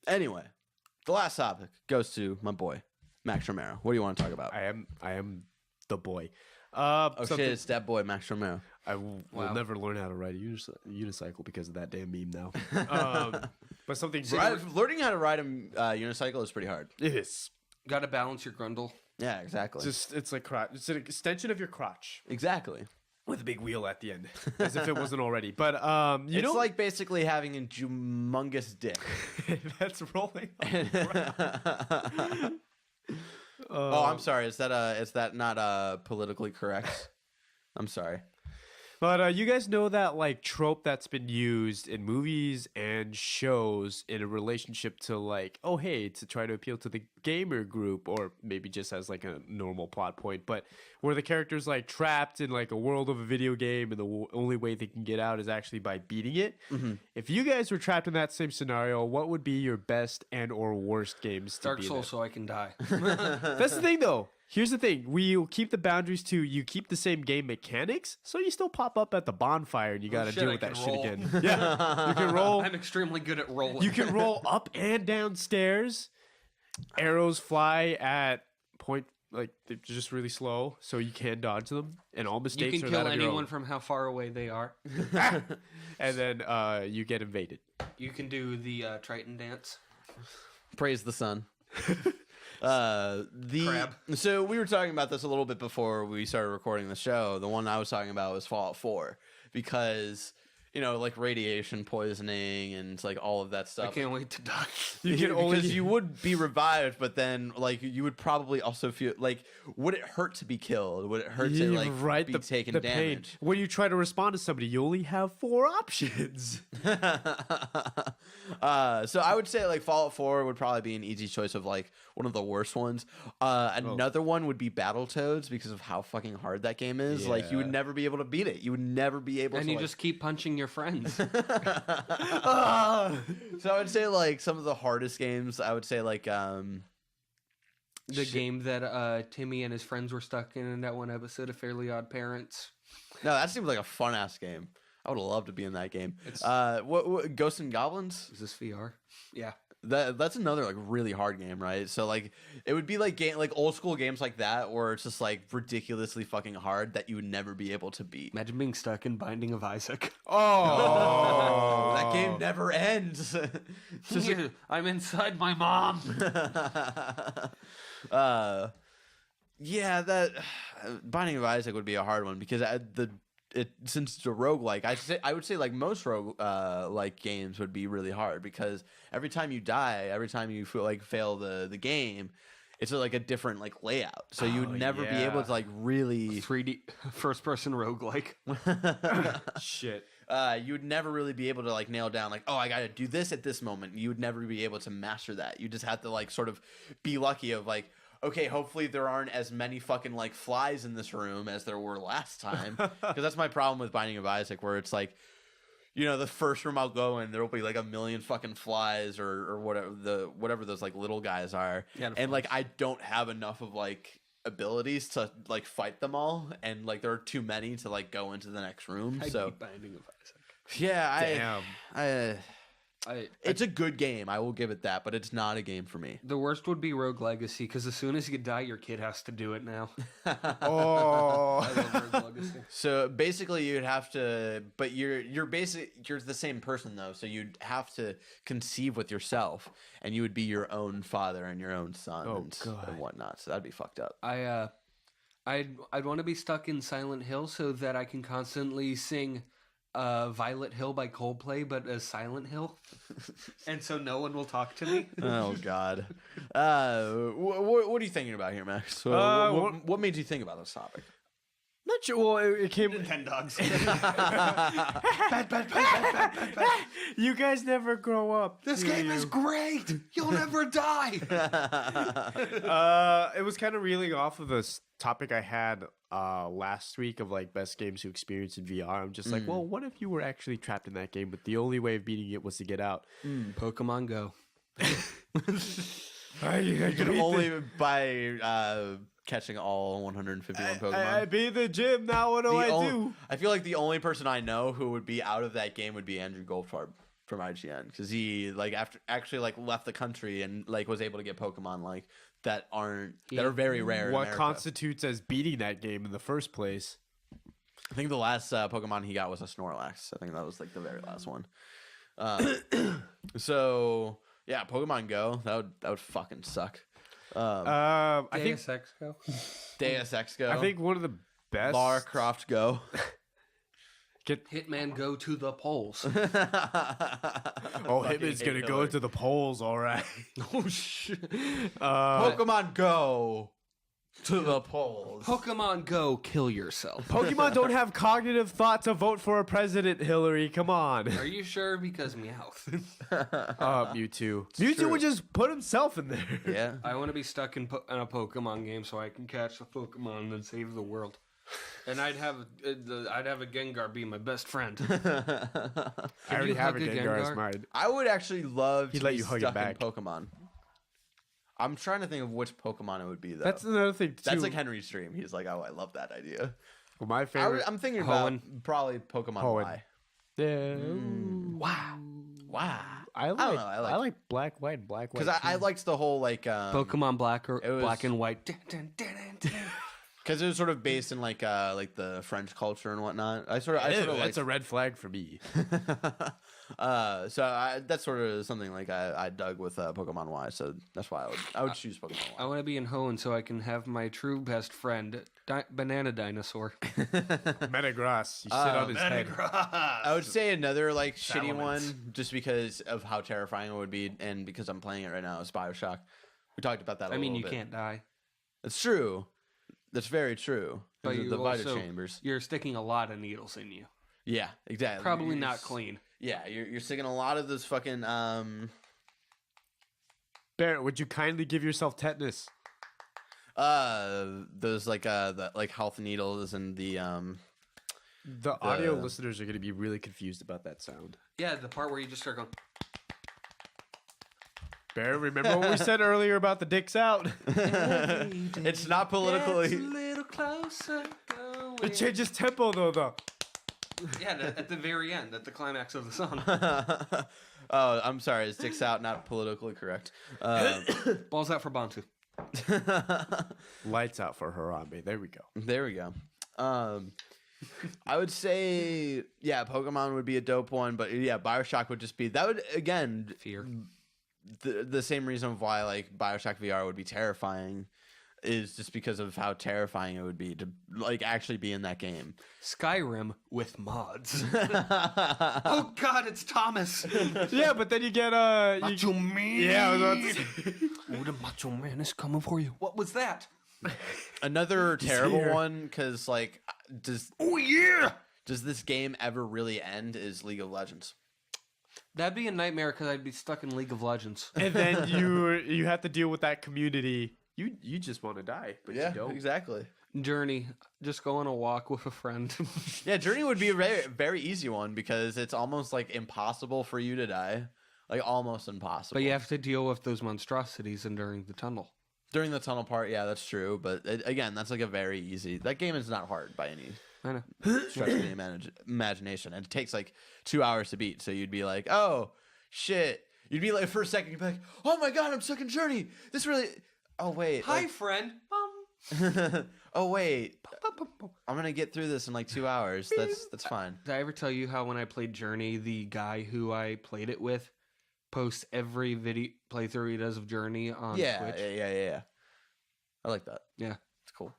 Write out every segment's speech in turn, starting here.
Anyway, the last topic goes to my boy, Max Romero. What do you want to talk about? I am the boy. Oh shit, it's that boy, Max Romero. I will never learn how to ride a unicycle because of that damn meme now. But something Learning how to ride a unicycle is pretty hard. it is Got to balance your grundle. Yeah, exactly. it's like crotch. It's an extension of your crotch Exactly. with a big wheel at the end, as if it wasn't already. But It's like basically having a humongous dick. that's rolling. On the ground. Oh, I'm sorry. Is that not politically correct? I'm sorry. But you guys know that like trope that's been used in movies and shows in a relationship to like, oh hey, to try to appeal to the gamer group, or maybe just as like a normal plot point, but where the character's like trapped in like a world of a video game and the only way they can get out is actually by beating it. Mm-hmm. If you guys were trapped in that same scenario, what would be your best and or worst games to Dark be in Souls, it? so I can die. That's the thing, though. Here's the thing. We keep the boundaries to you keep the same game mechanics, so you still pop up at the bonfire and you got to deal with that shit again. Yeah. You can roll. I'm extremely good at rolling. You can roll up and down stairs. Arrows fly at point, like, they're just really slow, so you can dodge them. And all You mistakes can are kill that of your anyone own. from how far away they are. And then you get invaded. You can do the Triton dance. Praise the sun. Crab. So we were talking about this a little bit before we started recording the show. The one I was talking about was Fallout 4 because, you know, like radiation poisoning and like all of that I stuff. can't wait to die. You can only because you would be revived, but then like you would probably also feel like, would it hurt to be killed? Would it hurt to like be taking damage? When you try to respond to somebody, you only have 4 options. So I would say like Fallout 4 would probably be an easy choice of like one of the worst ones. Another one would be Battletoads because of how fucking hard that game is. Like you would Yeah. never be able to beat it. You would never be able And to you like, just keep punching your friends. So I would say like some of the hardest games, I would say like The game that Timmy and his friends were stuck in that one episode of Fairly Odd Parents. no, that seems like a fun ass game. I would love to be in that game. What Ghosts and Goblins? Is this VR? Yeah. That's another like really hard game, right? So like it would be like old school games like that where it's just like ridiculously fucking hard that you would never be able to beat. Imagine being stuck in Binding of Isaac. Oh, That game never ends. I'm inside my mom. Yeah, that Binding of Isaac would be a hard one because since it's a roguelike, I would say like most rogue like games would be really hard because every time you die, every time you fail the game, it's like a different like layout. So you would never be able to like really 3D first person roguelike. shit. you would never really be able to like nail down like, oh, I got to do this at this moment. You would never be able to master that. You just have to like sort of be lucky of like, okay, hopefully there aren't as many fucking like flies in this room as there were last time. Because that's my problem with Binding of Isaac, where it's like, you know, the first room I'll go in, there will be like a million fucking flies or whatever those like little guys are, and like I don't have enough of like abilities to like fight them all, and like there are too many to like go into the next room. So Binding of Isaac. yeah, Damn. it's a good game. I will give it that, but it's not a game for me. The worst would be Rogue Legacy because as soon as you die, your kid has to do it now. Oh. I love Rogue Legacy. So basically, you'd have to, but you're the same person though. So you'd have to conceive with yourself, and you would be your own father and your own son and whatnot. So that'd be fucked up. I'd want to be stuck in Silent Hill so that I can constantly sing Violet Hill by Coldplay, but as Silent Hill, and so no one will talk to me. Oh God. What are you thinking about here, Max? So, what made you think about this topic? Not sure. Well, it came. 10 dogs. You guys never grow up. This do game you? is great. You'll never die. It was kind of reeling off of this topic I had last week of like best games to experience in VR. I'm just like, well, what if you were actually trapped in that game, but the only way of beating it was to get out? Pokemon Go. You can only by catching all 151 Pokemon. I beat the gym. Now what do I do? I feel like the only person I know who would be out of that game would be Andrew Goldfarb from IGN because he like after actually like left the country and like was able to get Pokemon like that are very rare. in What America. constitutes as beating that game in the first place? I think the last Pokemon he got was a Snorlax. I think that was like the very last one. So yeah, Pokemon Go that would fucking suck. I think Deus Ex Go. Deus Ex Go. I think one of the best. Lara Croft Go. Hitman Go to the polls. Oh, Fucking Hitman's hate gonna go Hillary. to the polls, all right. Oh shit. Pokemon Go to the polls. Pokemon Go, kill yourself. Pokemon don't have cognitive thought to vote for a president, Hillary. Come on. Are you sure? Because Meowth. Mewtwo. Mewtwo true. would just put himself in there. Yeah. I want to be stuck in a Pokemon game so I can catch the Pokemon and save the world. And I'd have a Gengar be my best friend. I already you have a hug a Gengar as Gengar? mine. I would actually love He'd to let be you hug it stuck in back. Pokemon. I'm trying to think of which Pokemon it would be though. That's another thing too. That's like Henry's dream. He's like, oh, I love that idea. well, my favorite. I'm thinking Hoenn. about probably Pokemon Hoenn. Y. Yeah. Wow. Wow. I like. don't know, I like- black, white, black, white. Because I liked the whole like Pokemon Black or it was- Black and White. because it was sort of based in like the French culture and whatnot. I sort of That's like a red flag for me. so that's sort of something like I dug with Pokemon Y. So that's why I would choose Pokemon I Y. want to be in Hoenn so I can have my true best friend, Banana Dinosaur. Metagross. You sit on his head. I would say another like shitty Salamence. one, just because of how terrifying it would be, and because I'm playing it right now, is Bioshock. We talked about that. I mean, you little bit. can't die. It's true. That's very true. But The you Vita also, chambers. you're sticking a lot of needles in you. Yeah, exactly. Probably You're not s- clean. Yeah, you're sticking a lot of those fucking Barrett, would you kindly give yourself tetanus? those like the like health needles and the The audio listeners are going to be really confused about that sound. Yeah, the part where you just start going. Barrett, remember what we said earlier about the dicks out? it's not politically. A little closer. Going. It changes tempo though. Yeah, at the very end, at the climax of the song. Oh, I'm sorry. It sticks out, not politically correct. Balls out for Bantu. Lights out for Harambe. There we go. There we go. I would say, yeah, Pokemon would be a dope one, but yeah, Bioshock would just be that would again Fear. the same reason why like Bioshock VR would be terrifying is just because of how terrifying it would be to like actually be in that game. Skyrim with mods. Oh God, it's Thomas. Yeah, but then you get Macho Man. Yeah, I was about to say. Oh, the Macho Man is coming for you. What was that? Another terrible here. one because like does this game ever really end? Is League of Legends. That'd be a nightmare because I'd be stuck in League of Legends. And then you have to deal with that community. You just want to die, but you don't. exactly. Journey, just go on a walk with a friend. Yeah, Journey would be a very, very easy one because it's almost like impossible for you to die. Like almost impossible. But you have to deal with those monstrosities and during the tunnel. During the tunnel part, yeah, that's true. But again, that's like a very easy. That game is not hard by any I know. stretch of the imagination. And it takes like 2 hours to beat. So you'd be like, oh, shit. You'd be like, for a second, you'd be like, oh my God, I'm stuck in Journey. This really. Oh, wait. Hi, friend. Oh, wait. I'm going to get through this in like 2 hours. That's fine. Did I ever tell you how when I played Journey, the guy who I played it with posts every video playthrough he does of Journey on Yeah, Twitch? yeah. I like that. Yeah. It's cool.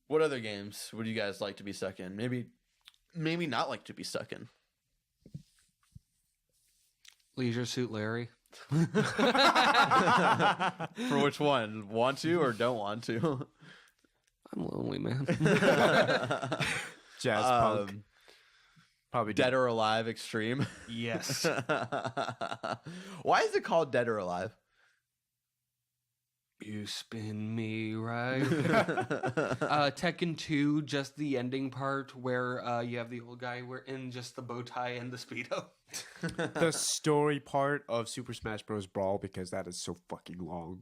What other games would you guys like to be stuck in? Maybe not like to be stuck in. Leisure Suit Larry. For which one? Want to or don't want to? I'm lonely, man. Jazz punk. Probably Dead or Alive Extreme. Yes. Why is it called Dead or Alive? You spin me right. Tekken 2, just the ending part where you have the old guy in just the bow tie and the Speedo. the story part of Super Smash Bros. Brawl because that is so fucking long.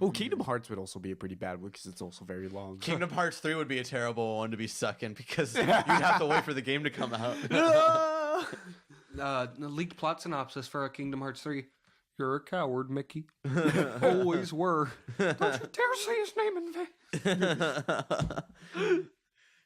Oh, Kingdom Hearts would also be a pretty bad one because it's also very long. Kingdom Hearts 3 would be a terrible one to be stuck in because you'd have to wait for the game to come out. leaked plot synopsis for Kingdom Hearts 3. You're a coward, Mickey. Always were. Don't you dare say his name in vain.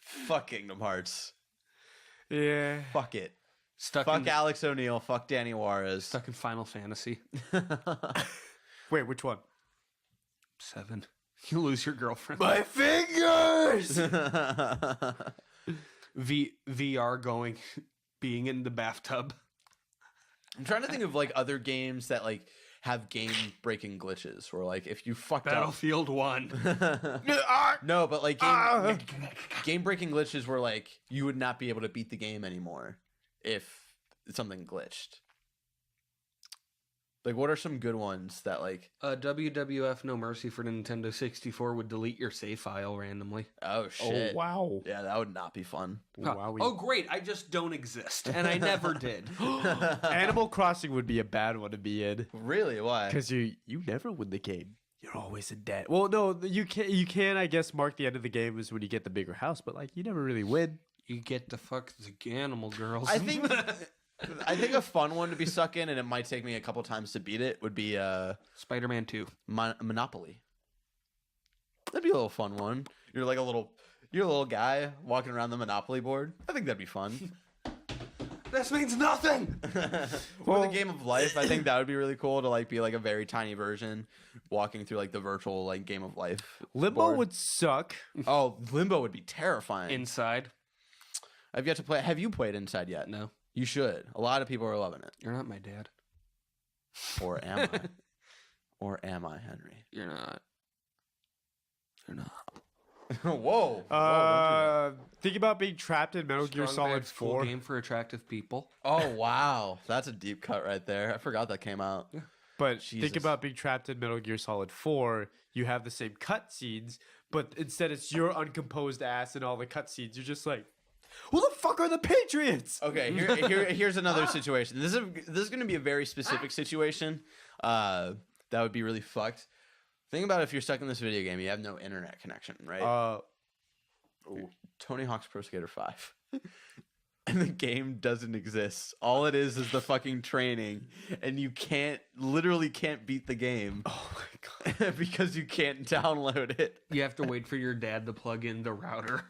Fuck Kingdom Hearts. Yeah. Fuck it. Stuck Fuck in Alex O'Neil. Fuck Danny Juarez. stuck in Final Fantasy Wait, which one? 7. You lose your girlfriend. My fingers. VR being in the bathtub. I'm trying to think of like other games that like have game breaking glitches where like if you fucked Battlefield 1. up. No, but like game breaking glitches where like you would not be able to beat the game anymore if something glitched. Like, what are some good ones that like? WWF No Mercy for Nintendo 64 would delete your save file randomly. Oh shit! Oh wow. Yeah, that would not be fun. Wow. Oh great, I just don't exist, and I never did. Animal Crossing would be a bad one to be in Really? Why? because you never win the game. You're always in debt. Well, no, you can I guess mark the end of the game is when you get the bigger house, but like you never really win. You get to fuck the animal girls. I think a fun one to be stuck in, and it might take me a couple times to beat it. Would be Spider-Man 2. Monopoly. That'd be a little fun one. You're a little guy walking around the Monopoly board. I think that'd be fun. This means nothing. For the game of life, I think that would be really cool to like be like a very tiny version, walking through like the virtual like game of life. Limbo board. would suck. Oh, Limbo would be terrifying. Inside. I've yet to play. Have you played Inside yet? No, You should. A lot of people are loving it. you're not my dad. Or am I? Or am I, Henry? You're not. You're not. Whoa. Think about being trapped in Metal Gear Strong Solid Bad's cool 4. game for attractive people. Oh wow, that's a deep cut right there. I forgot that came out. But Jesus. think about being trapped in Metal Gear Solid 4. You have the same cutscenes, but instead it's your uncomposed ass in all the cutscenes. You're just like, who the fuck are the Patriots? Okay, here's another situation. This is going to be a very specific situation. That would be really fucked. Think about if you're stuck in this video game, you have no internet connection, right? Tony Hawk's Pro Skater 5. And the game doesn't exist. All it is the fucking training, and you literally can't beat the game. Oh my god. Because you can't download it. You have to wait for your dad to plug in the router.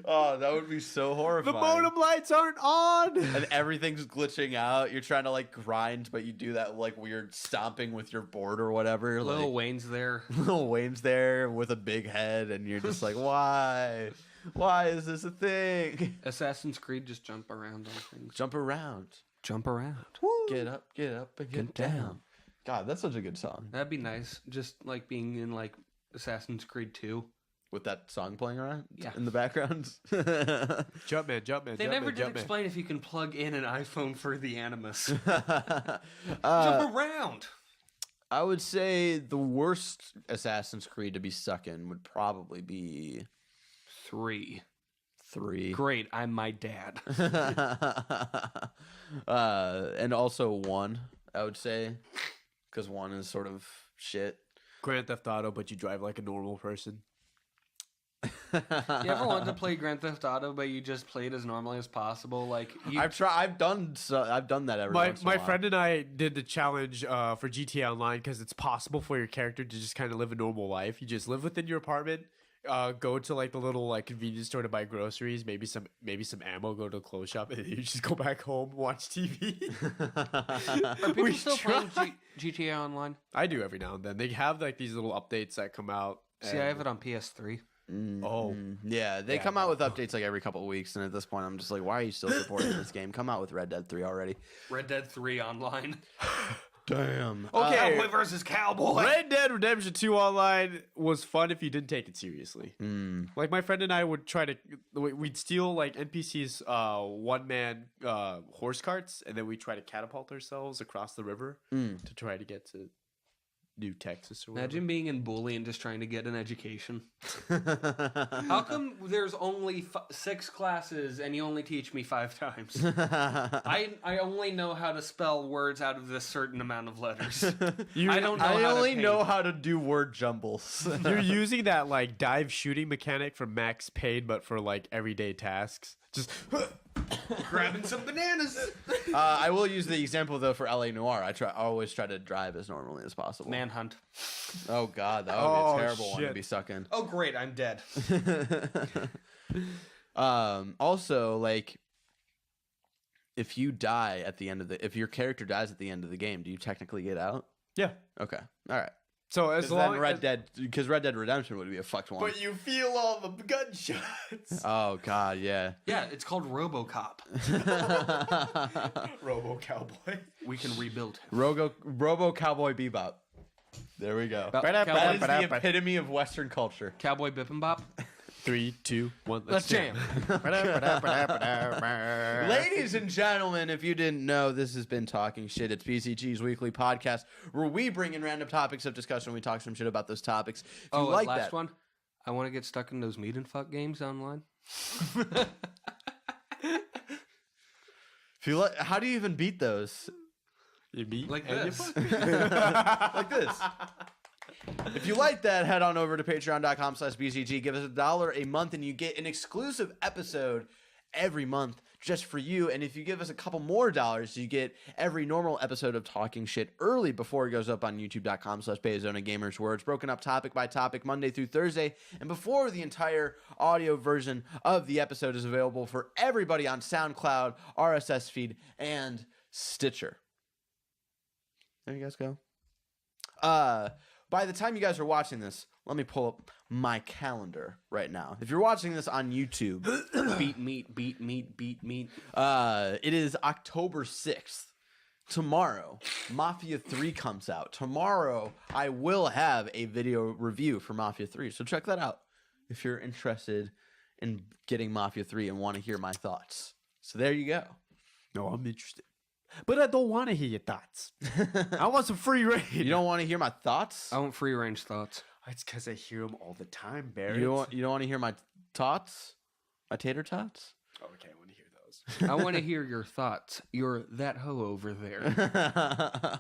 Oh, that would be so The horrifying. modem lights aren't on. And everything's glitching out. You're trying to like grind, but you do that like weird stomping with your board or whatever. Lil Like, Wayne's there. Lil Wayne's there with a big head, and you're just like, why? Why is this a thing? Assassin's Creed just jump around on things. Jump around. Jump around. Get up, and get down. God, that's such a good song. That'd be nice. Just like being in like Assassin's Creed 2. With that song playing around Yeah. in the background. Jumpman. They never did explain if you can plug in an iPhone for the Animus. Jump Jump around. I would say the worst Assassin's Creed to be stuck in would probably be 3. 3. Great, I'm my dad. And also 1, I would say, because 1 is sort of shit. Grand Theft Auto, but you drive like a normal person. You ever wanted to play Grand Theft Auto, but you just played as normally as possible? Like I've done that every once in a My while. friend and I did the challenge for GTA Online because it's possible for your character to just kind of live a normal life. You just live within your apartment, go to like the little like convenience store to buy groceries, maybe some ammo, go to a clothes shop, and then you just go back home, watch TV. Are people We still tried. playing GTA Online? I do every now and then. They have like these little updates that come out. See, I have it on PS3. Oh, Yeah, they Yeah, come out with updates like every couple of weeks, and at this point, I'm just like, why are you still supporting this game? Come out with Red Dead 3 already. Red Dead 3 Online. Damn. Okay. Cowboy versus cowboy. Red Dead Redemption 2 Online was fun if you didn't take it seriously. Mm. Like my friend and I would try to, we'd steal like NPCs, one-man horse carts, and then we try to catapult ourselves across the river to try to get to New Texas or whatever. Imagine being in Bully and just trying to get an education. How come there's only 6 classes and you only teach me 5 times? I only know how to spell words out of this certain amount of letters. I don't know I how only to paint. know how to do word jumbles. You're using that like dive shooting mechanic from Max Payne, but for like everyday tasks. Just Grabbing some bananas. I will use the example though for LA Noire. I always try to drive as normally as possible. Manhunt. Oh God, that would be Oh, a terrible one to shit. be stuck in. Oh great, I'm dead. Also, like, if you die at the end of if your character dies at the end of the game, do you technically get out? Yeah. Okay, all right. So as Because long then Red Dead, because Red Dead Redemption would be a fucked one. But you feel all the gunshots. Oh God, yeah. Yeah, it's called RoboCop. Robo Cowboy. We can rebuild him. Robo Cowboy Bebop. There we go. Ba- That Cowboy- is the epitome of Western culture. Cowboy Bippin' 3, 2, 1. Let's jam. Ladies and gentlemen, if you didn't know, this has been Talking Shit. It's BCG's weekly podcast where we bring in random topics of discussion. We talk some shit about those topics. If you like last that, one. I want to get stuck in those meet and fuck games online. if you like, how do you even beat those? You meet Like and you this. fuck. Like this. If you like that, head on over to patreon.com/BCG. Give us $1 a month and you get an exclusive episode every month just for you. And if you give us a couple more dollars, you get every normal episode of Talking Shit early before it goes up on youtube.com/Bayzona Gamers, where it's broken up topic by topic Monday through Thursday. And before the entire audio version of the episode is available for everybody on SoundCloud, RSS feed, and Stitcher. There you guys go. By the time you guys are watching this, let me pull up my calendar right now. If you're watching this on YouTube, Beat meat. it is October 6th. Tomorrow, Mafia 3 comes out. Tomorrow, I will have a video review for Mafia 3. So check that out if you're interested in getting Mafia 3 and want to hear my thoughts. So there you go. No, I'm interested. But I don't want to hear your thoughts. I want some free reign. You don't want to hear my thoughts? I want free range thoughts. It's because I hear them all the time, Barrett. You don't want to hear my tots? My tater tots? Oh, okay, I want to hear those. I want to hear your thoughts. You're that hoe over there.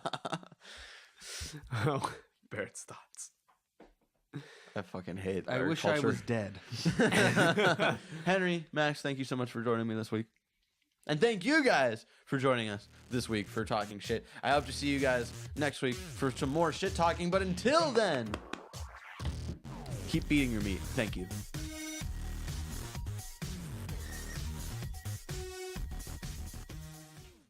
Oh, Barrett's thoughts. I fucking hate I our wish I culture. was dead. Henry, Max, thank you so much for joining me this week. And thank you guys for joining us this week for Talking Shit. I hope to see you guys next week for some more shit talking. But until then, keep beating your meat. Thank you.